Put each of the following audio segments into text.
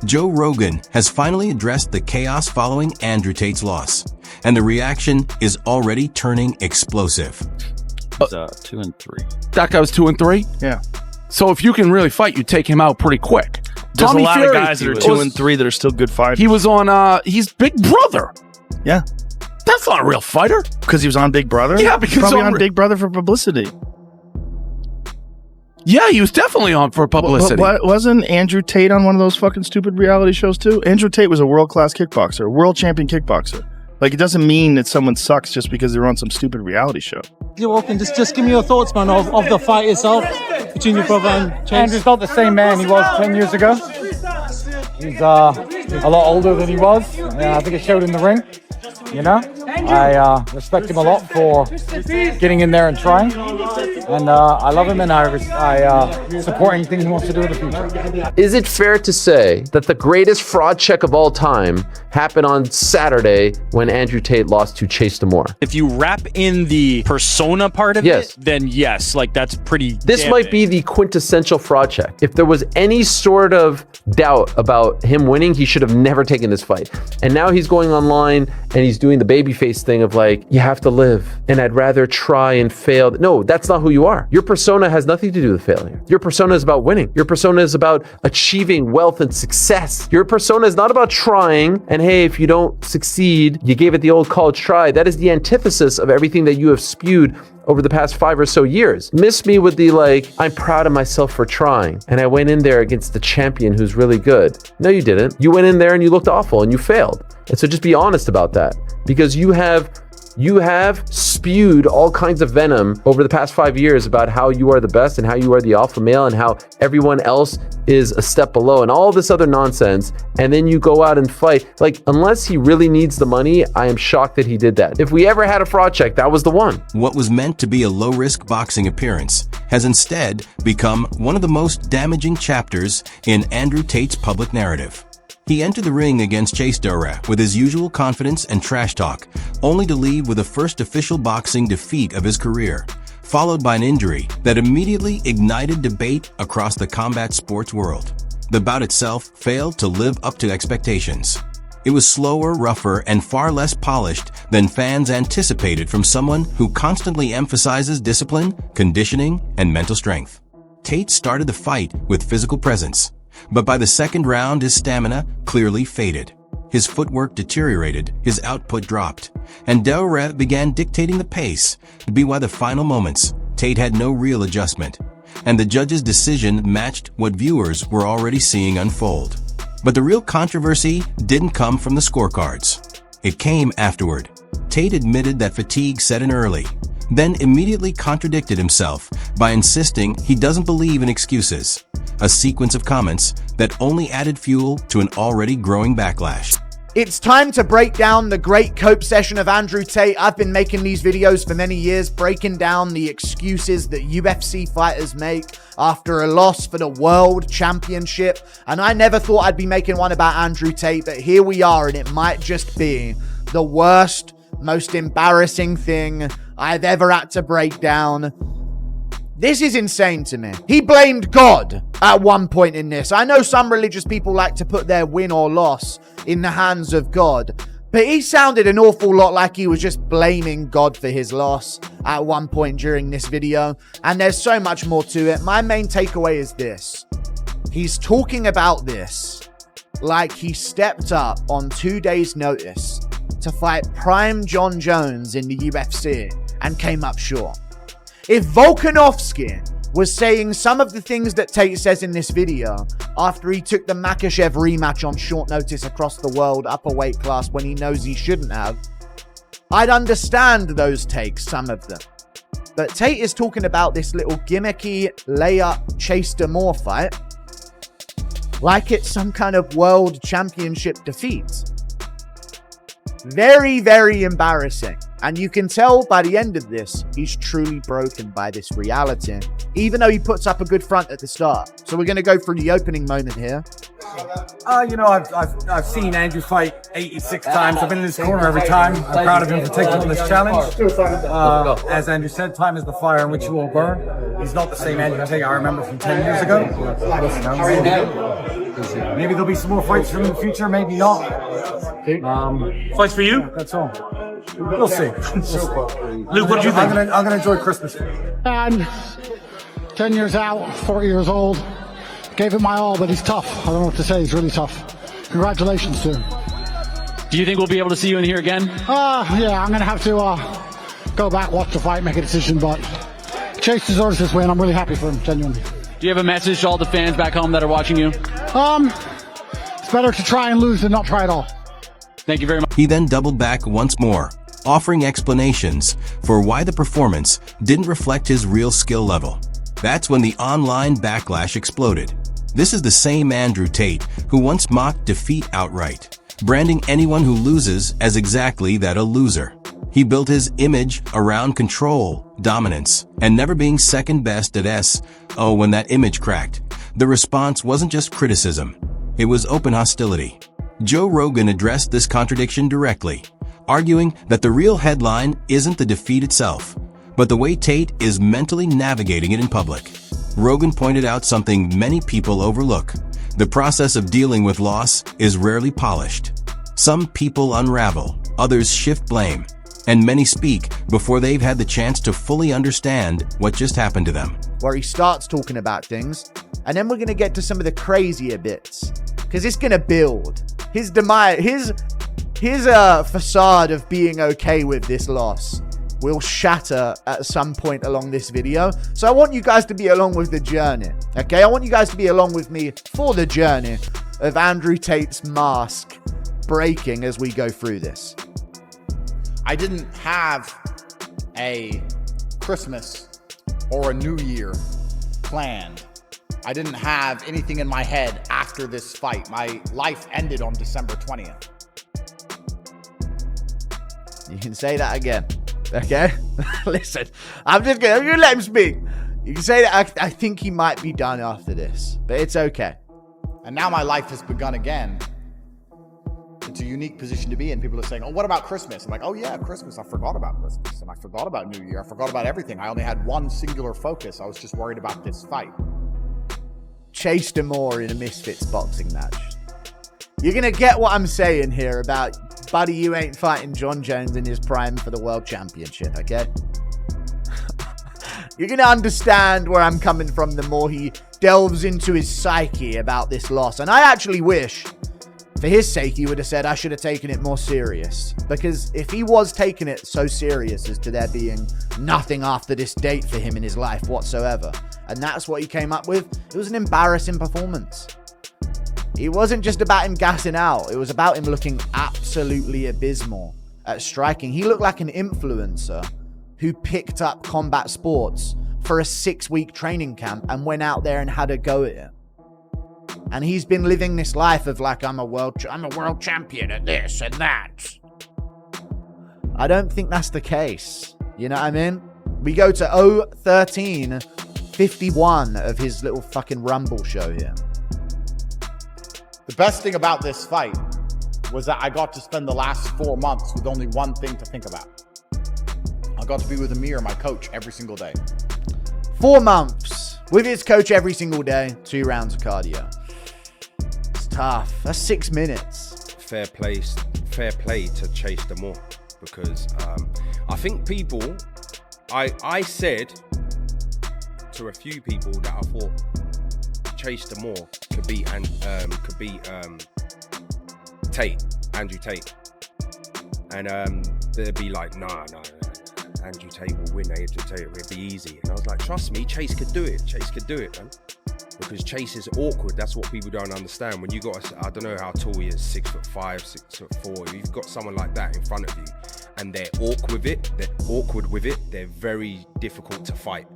Joe Rogan has finally addressed the chaos following Andrew Tate's loss, and the reaction is already turning explosive. 2 and 3. That guy was 2 and 3? Yeah. So if you can really fight, you take him out pretty quick. There's Tommy a lot Fury, of guys that are 2 and 3 that are still good fighters. He was on, he's Big Brother. Yeah. That's not a real fighter. Because he was on Big Brother? Yeah, because probably on Big Brother for publicity. Yeah, he was definitely on for publicity. Wasn't Andrew Tate on one of those fucking stupid reality shows too? Andrew Tate was a world-class kickboxer, world champion kickboxer. Like, it doesn't mean that someone sucks just because they're on some stupid reality show. You're welcome. Just give me your thoughts, man, of the fight itself between your brother and Chase. Andrew's not the same man he was 10 years ago. He's a lot older than he was. I think it showed in the ring. You know, I respect him a lot for getting in there and trying, and I love him, and I support anything he wants to do in the future. Is it fair to say that the greatest fraud check of all time happened on Saturday when Andrew Tate lost to Chase Damore? If you wrap in the persona part of Yes. it, then yes, like that's pretty This might be the quintessential fraud check. If there was any sort of doubt about him winning, he should have never taken this fight. And now he's going online and he's doing the babyface thing of like, you have to live, and I'd rather try and fail. No, that's not who you are. Your persona has nothing to do with failure. Your persona is about winning. Your persona is about achieving wealth and success. Your persona is not about trying, and hey, if you don't succeed, you gave it the old college try. That is the antithesis of everything that you have spewed over the past 5 or so years. Miss me with the like, I'm proud of myself for trying, and I went in there against the champion who's really good. No, you didn't. You went in there and you looked awful and you failed. And so just be honest about that, because you have spewed all kinds of venom over the past 5 years about how you are the best and how you are the alpha male and how everyone else is a step below and all this other nonsense. And then you go out and fight. Like, unless he really needs the money, I am shocked that he did that. If we ever had a fraud check, that was the one. What was meant to be a low-risk boxing appearance has instead become one of the most damaging chapters in Andrew Tate's public narrative. He entered the ring against Chase Damore with his usual confidence and trash talk, only to leave with the first official boxing defeat of his career, followed by an injury that immediately ignited debate across the combat sports world. The bout itself failed to live up to expectations. It was slower, rougher, and far less polished than fans anticipated from someone who constantly emphasizes discipline, conditioning, and mental strength. Tate started the fight with physical presence, but by the second round, his stamina clearly faded. His footwork deteriorated, his output dropped, and Damore began dictating the pace. By the final moments, Tate had no real adjustment, and the judge's decision matched what viewers were already seeing unfold. But the real controversy didn't come from the scorecards. It came afterward. Tate admitted that fatigue set in early, then immediately contradicted himself by insisting he doesn't believe in excuses, a sequence of comments that only added fuel to an already growing backlash. It's time to break down the great cope session of Andrew Tate. I've been making these videos for many years, breaking down the excuses that UFC fighters make after a loss for the world championship. And I never thought I'd be making one about Andrew Tate, but here we are, and it might just be the worst, most embarrassing thing I've ever had to break down. This is insane to me. He blamed God at one point in this. I know some religious people like to put their win or loss in the hands of God, but he sounded an awful lot like he was just blaming God for his loss at one point during this video. And there's so much more to it. My main takeaway is this. He's talking about this like he stepped up on 2 days' notice to fight prime John Jones in the UFC and came up short. If Volkanovski was saying some of the things that Tate says in this video after he took the Makhachev rematch on short notice across the world upper weight class when he knows he shouldn't have, I'd understand those takes, some of them. But Tate is talking about this little gimmicky layup Chase Damore fight like it's some kind of world championship defeat. Very, very embarrassing. And you can tell by the end of this, he's truly broken by this reality, even though he puts up a good front at the start. So we're going to go through the opening moment here. You know, I've seen Andrew fight 86 times. I've been in his corner every time. I'm proud of him for taking on this challenge. As Andrew said, time is the fire in which you all burn. He's not the same Andrew Tate I remember from 10 years ago. Maybe there'll be some more fights from him in the future, maybe not. Fights for you? That's all. We'll see. Luke, what do you think? I'm gonna enjoy Christmas. And 10 years out, 40 years old. Gave it my all, but he's tough. I don't know what to say. He's really tough. Congratulations to him. Do you think we'll be able to see you in here again? Yeah, I'm going to have to go back, watch the fight, make a decision, but Chase deserves this win. I'm really happy for him, genuinely. Do you have a message to all the fans back home that are watching you? It's better to try and lose than not try at all. Thank you very much. He then doubled back once more, offering explanations for why the performance didn't reflect his real skill level. That's when the online backlash exploded. This is the same Andrew Tate who once mocked defeat outright, branding anyone who loses as exactly that, a loser. He built his image around control, dominance, and never being second best at when that image cracked, the response wasn't just criticism, it was open hostility. Joe Rogan addressed this contradiction directly, arguing that the real headline isn't the defeat itself, but the way Tate is mentally navigating it in public. Rogan pointed out something many people overlook. The process of dealing with loss is rarely polished. Some people unravel, others shift blame, and many speak before they've had the chance to fully understand what just happened to them. Where he starts talking about things, and then we're going to get to some of the crazier bits, because it's going to build. His demise, his facade of being okay with this loss will shatter at some point along this video. So I want you guys to be along with the journey, okay? I want you guys to be along with me for the journey of Andrew Tate's mask breaking as we go through this. I didn't have a Christmas or a New Year planned. I didn't have anything in my head after this fight. My life ended on December 20th. You can say that again. Okay, listen, I'm gonna let him speak. You can say that I think he might be done after this, but it's okay. And now my life has begun again. It's a unique position to be in. People are saying, oh, what about Christmas? I'm like, oh yeah, Christmas. I forgot about Christmas, and I forgot about New Year. I forgot about everything. I only had one singular focus. I was just worried about this fight. Chase Demore in a Misfits boxing match. You're gonna get what I'm saying here about, buddy, you ain't fighting John Jones in his prime for the world championship, okay? You're gonna understand where I'm coming from the more he delves into his psyche about this loss. And I actually wish, for his sake, he would have said, I should have taken it more serious. Because if he was taking it so serious as to there being nothing after this date for him in his life whatsoever, and that's what he came up with, it was an embarrassing performance. It wasn't just about him gassing out. It was about him looking absolutely abysmal at striking. He looked like an influencer who picked up combat sports for a 6-week training camp and went out there and had a go at it. And he's been living this life of like, I'm a world champion at this and that. I don't think that's the case. You know what I mean? We go to 013-51 of his little fucking Rumble show here. The best thing about this fight was that I got to spend the last 4 months with only one thing to think about. I got to be with Amir, my coach, every single day. 4 months with his coach every single day, 2 rounds of cardio. It's tough. That's 6 minutes. Fair play to Chase Demore, because I think people, I said to a few people that I thought Chase Demore could be Andrew Tate, and they'd be like, nah, Andrew Tate will win. Andrew Tate will be easy. And I was like, trust me, Chase could do it. Chase could do it, man. Because Chase is awkward. That's what people don't understand. When you got, I don't know how tall he is, 6'5", 6'4". You've got someone like that in front of you, and they're awkward with it. They're very difficult to fight,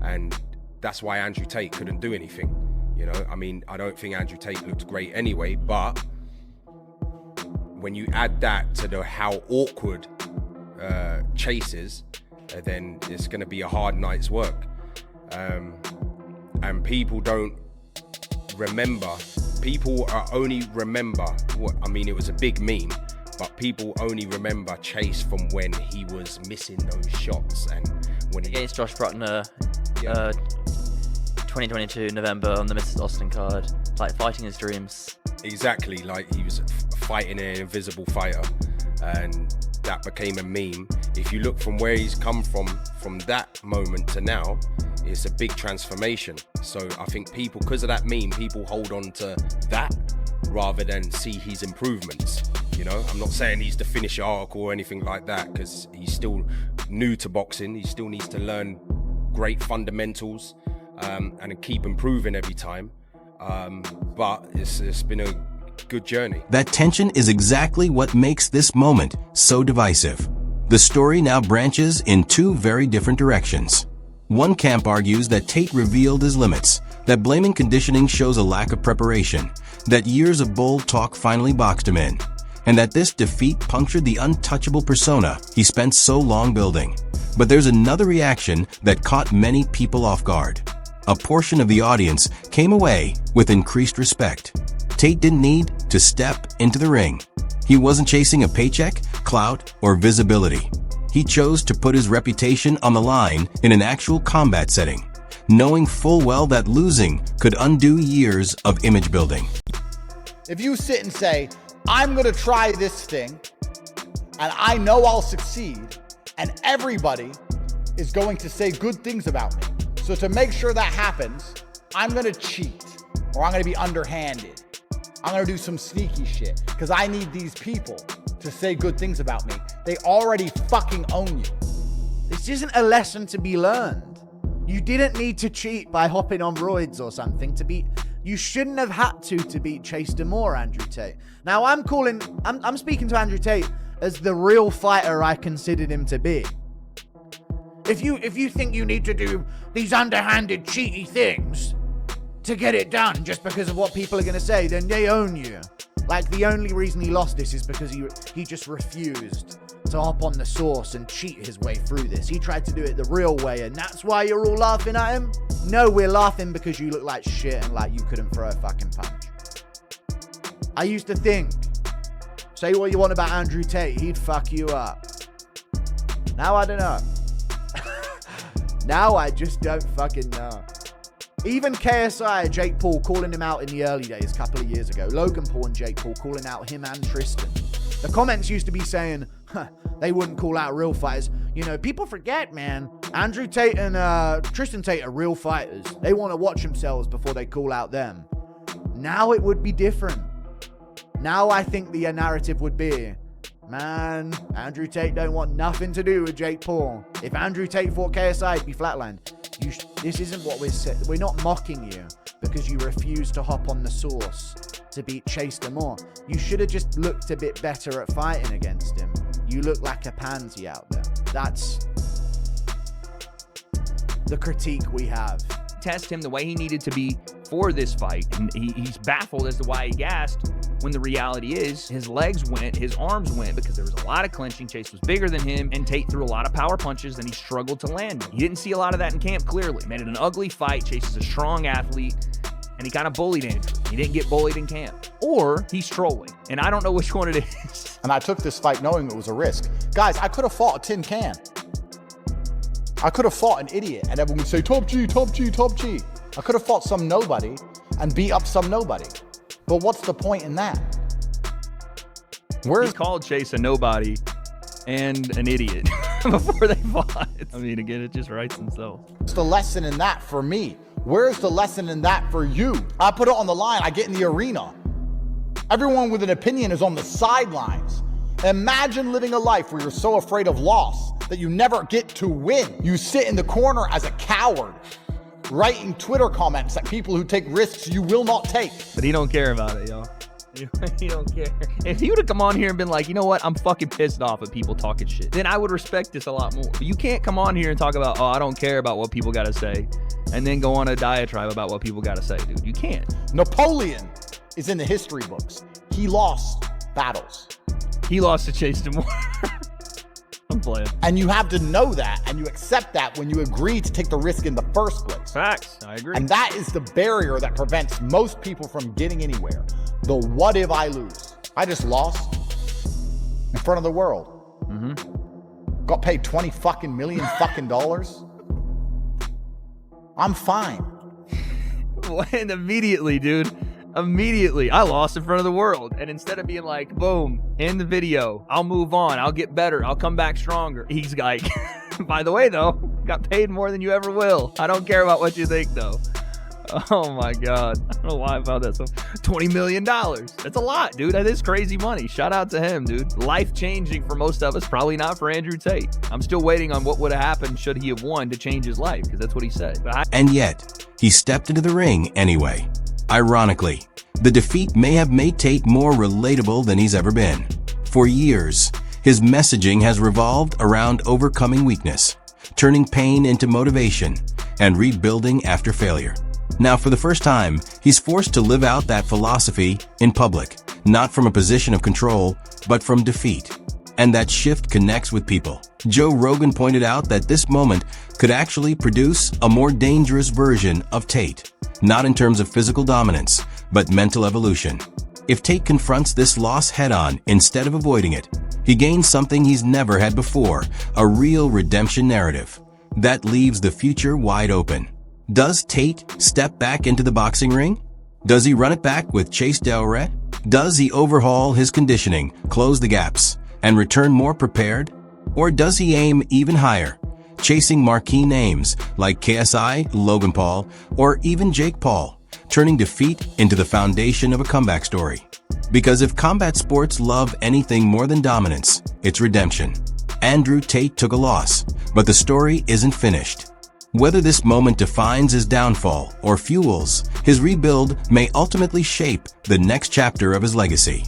and that's why Andrew Tate couldn't do anything. You know, I mean, I don't think Andrew Tate looked great anyway, but when you add that to how awkward Chase is, then it's going to be a hard night's work. And people don't remember people only remember what I mean. It was a big meme, but people only remember Chase from when he was missing those shots and when he against Josh Bruckner, 2022 November on the Mrs. Austin card, like fighting his dreams. Exactly, like he was fighting an invisible fighter, and that became a meme. If you look from where he's come from that moment to now, it's a big transformation. So I think people, because of that meme, people hold on to that rather than see his improvements. You know, I'm not saying he's the finisher arc or anything like that, because he's still new to boxing. He still needs to learn great fundamentals and keep improving every time. But it's been a good journey. That tension is exactly what makes this moment so divisive. The story now branches in two very different directions. One camp argues that Tate revealed his limits, that blaming conditioning shows a lack of preparation, that years of bold talk finally boxed him in, and that this defeat punctured the untouchable persona he spent so long building. But there's another reaction that caught many people off guard. A portion of the audience came away with increased respect. Tate didn't need to step into the ring. He wasn't chasing a paycheck, clout, or visibility. He chose to put his reputation on the line in an actual combat setting, knowing full well that losing could undo years of image building. If you sit and say, I'm going to try this thing, and I know I'll succeed, and everybody is going to say good things about me. So to make sure that happens, I'm going to cheat, or I'm going to be underhanded. I'm going to do some sneaky shit, because I need these people to say good things about me. They already fucking own you. This isn't a lesson to be learned. You didn't need to cheat by hopping on roids or something to beat. You shouldn't have had to beat Chase Demore, Andrew Tate. Now I'm speaking to Andrew Tate as the real fighter I considered him to be. If you think you need to do these underhanded, cheaty things to get it done just because of what people are going to say, then they own you. Like, the only reason he lost this is because he just refused to hop on the sauce and cheat his way through this. He tried to do it the real way, and that's why you're all laughing at him? No, we're laughing because you look like shit and like you couldn't throw a fucking punch. I used to think, say what you want about Andrew Tate, he'd fuck you up. Now I don't know. Now I just don't fucking know. Even KSI, Jake Paul, calling him out in the early days, a couple of years ago. Logan Paul and Jake Paul calling out him and Tristan. The comments used to be saying, they wouldn't call out real fighters. You know, people forget, man. Andrew Tate and Tristan Tate are real fighters. They want to watch themselves before they call out them. Now it would be different. Now I think the narrative would be, man, Andrew Tate don't want nothing to do with Jake Paul. If Andrew Tate fought KSI, it'd be flatlined. This isn't what we're saying. We're not mocking you because you refuse to hop on the sauce to beat Chase Demore. You should have just looked a bit better at fighting against him. You look like a pansy out there. That's the critique we have. Test him the way he needed to be for this fight, and he's baffled as to why he gassed, when the reality is his legs went, his arms went, because there was a lot of clinching. Chase was bigger than him, and Tate threw a lot of power punches, and he struggled to land them. He didn't see a lot of that in camp, clearly. Made it an ugly fight. Chase is a strong athlete, and he kind of bullied Andrew. He didn't get bullied in camp. Or he's trolling, and I don't know which one it is. And I took this fight knowing it was a risk. Guys, I could have fought a tin can. I could have fought an idiot, and everyone would say, top G, top G, top G. I could have fought some nobody and beat up some nobody. But what's the point in that? He called Chase a nobody and an idiot before they fought. I mean, again, it just writes itself. What's the lesson in that for me? Where's the lesson in that for you? I put it on the line. I get in the arena. Everyone with an opinion is on the sidelines. Imagine living a life where you're so afraid of loss that you never get to win. You sit in the corner as a coward, writing Twitter comments at people who take risks you will not take. But he don't care about it, y'all. He don't care. If he would have come on here and been like, you know what, I'm fucking pissed off at people talking shit, then I would respect this a lot more. But you can't come on here and talk about, oh, I don't care about what people got to say, and then go on a diatribe about what people got to say, dude. You can't. Napoleon is in the history books. He lost battles. He lost to Chase Demore. I'm game plan. And you have to know that, and you accept that when you agree to take the risk in the first place. Facts. I agree. And that is the barrier that prevents most people from getting anywhere. The what if I lose? I just lost in front of the world. Got paid $20 million fucking dollars. I'm fine. And immediately, dude. Immediately, I lost in front of the world. And instead of being like, boom, end the video, I'll move on, I'll get better, I'll come back stronger. He's like, by the way, though, got paid more than you ever will. I don't care about what you think, though. Oh my God. I don't know why I found that so. $20 million. That's a lot, dude. That is crazy money. Shout out to him, dude. Life changing for most of us. Probably not for Andrew Tate. I'm still waiting on what would have happened should he have won to change his life, because that's what he said. And yet, he stepped into the ring anyway. Ironically, the defeat may have made Tate more relatable than he's ever been. For years, his messaging has revolved around overcoming weakness, turning pain into motivation, and rebuilding after failure. Now, for the first time, he's forced to live out that philosophy in public, not from a position of control, but from defeat. And that shift connects with people. Joe Rogan pointed out that this moment could actually produce a more dangerous version of Tate, not in terms of physical dominance, but mental evolution. If Tate confronts this loss head-on instead of avoiding it, he gains something he's never had before, a real redemption narrative. That leaves the future wide open. Does Tate step back into the boxing ring? Does he run it back with Chase Delret? Does he overhaul his conditioning, close the gaps, and return more prepared? Or does he aim even higher, chasing marquee names like KSI, Logan Paul, or even Jake Paul, turning defeat into the foundation of a comeback story? Because if combat sports love anything more than dominance, it's redemption. Andrew Tate took a loss, but the story isn't finished. Whether this moment defines his downfall or fuels his rebuild may ultimately shape the next chapter of his legacy.